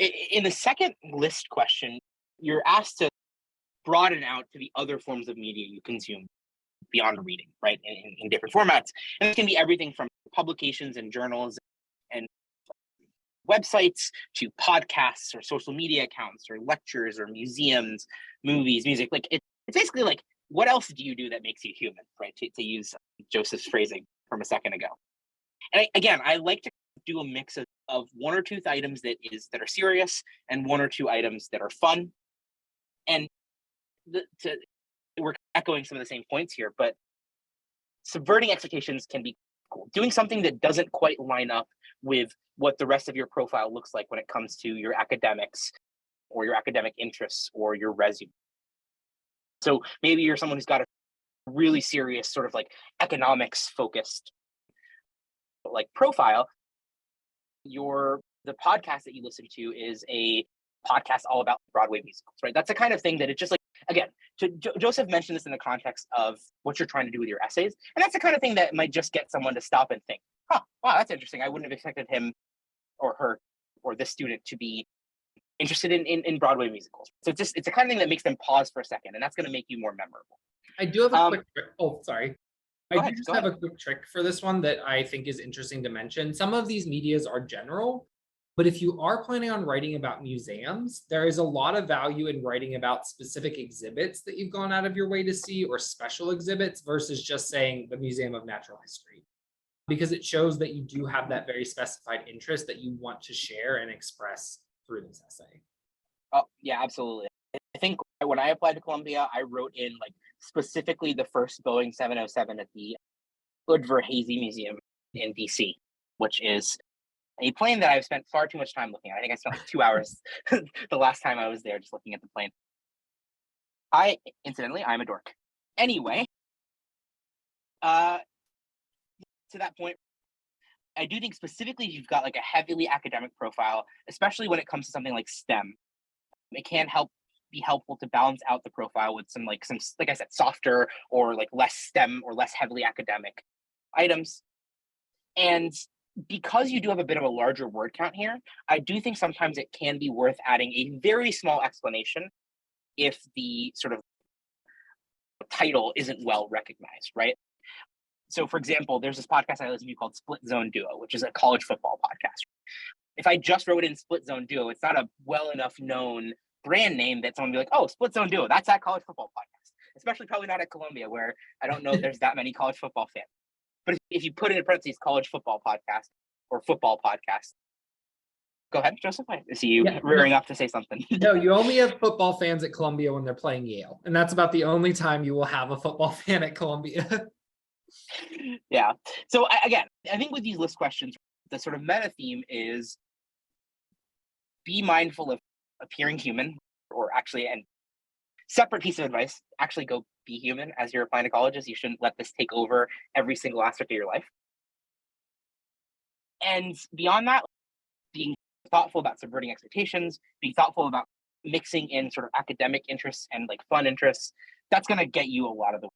In the second list question, you're asked to broaden out to the other forms of media you consume beyond reading, right? In different formats. And this can be everything from publications and journals and websites to podcasts or social media accounts or lectures or museums, movies, music. Like it's basically like, what else do you do that makes you human, right? To use Joseph's phrasing from a second ago. And I like to do a mix of one or two items that are serious and one or two items that are fun. And we're echoing some of the same points here, but subverting expectations can be cool. Doing something that doesn't quite line up with what the rest of your profile looks like when it comes to your academics or your academic interests or your resume. So maybe you're someone who's got a really serious sort of like economics focused like profile. The podcast that you listen to is a podcast all about Broadway musicals, right? That's the kind of thing that it's just like, again, Joseph mentioned this in the context of what you're trying to do with your essays. And that's the kind of thing that might just get someone to stop and think, wow, that's interesting. I wouldn't have expected him or her or this student to be interested in Broadway musicals. So it's the kind of thing that makes them pause for a second, and that's going to make you more memorable. I do have a quick trick. Oh, sorry. Go I do just have a quick trick for this one that I think is interesting to mention. Some of these medias are general, but if you are planning on writing about museums, there is a lot of value in writing about specific exhibits that you've gone out of your way to see or special exhibits versus just saying the Museum of Natural History, because it shows that you do have that very specified interest that you want to share and express through this essay. Oh, yeah, absolutely. I think when I applied to Columbia, I wrote in like specifically the first Boeing 707 at the Udvar-Hazy Museum in DC, which is a plane that I've spent far too much time looking at. I think I spent like 2 hours the last time I was there just looking at the plane. Incidentally, I'm a dork. Anyway, to that point, I do think specifically if you've got like a heavily academic profile, especially when it comes to something like STEM, it can be helpful to balance out the profile with some, like I said, softer or like less STEM or less heavily academic items. And because you do have a bit of a larger word count here, I do think sometimes it can be worth adding a very small explanation if the sort of title isn't well recognized, right? So for example, there's this podcast I listen to called Split Zone Duo, which is a college football podcast. If I just wrote in Split Zone Duo, it's not a well enough known brand name that someone would be like, oh, Split Zone Duo, that's that college football podcast. Especially probably not at Columbia, where I don't know if there's that many college football fans. But if you put in parentheses college football podcast or football podcast, go ahead, Joseph. I see you rearing up to say something. No, you only have football fans at Columbia when they're playing Yale. And that's about the only time you will have a football fan at Columbia. Yeah. So again, I think with these list questions, the sort of meta theme is be mindful of appearing human, or actually, and separate piece of advice, actually go be human as you're applying to colleges. You shouldn't let this take over every single aspect of your life. And beyond that, being thoughtful about subverting expectations, being thoughtful about mixing in sort of academic interests and like fun interests, that's going to get you a lot of the way.